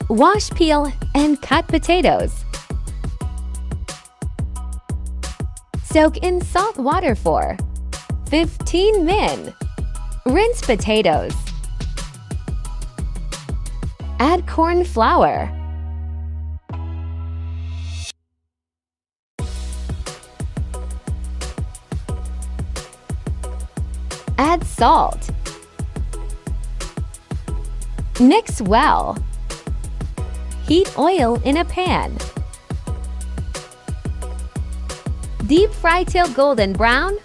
Wash, peel, and cut potatoes. Soak in salt water for 15 min. Rinse potatoes. Add corn flour. Add salt. Mix well. Heat oil in a pan. Deep fry till golden brown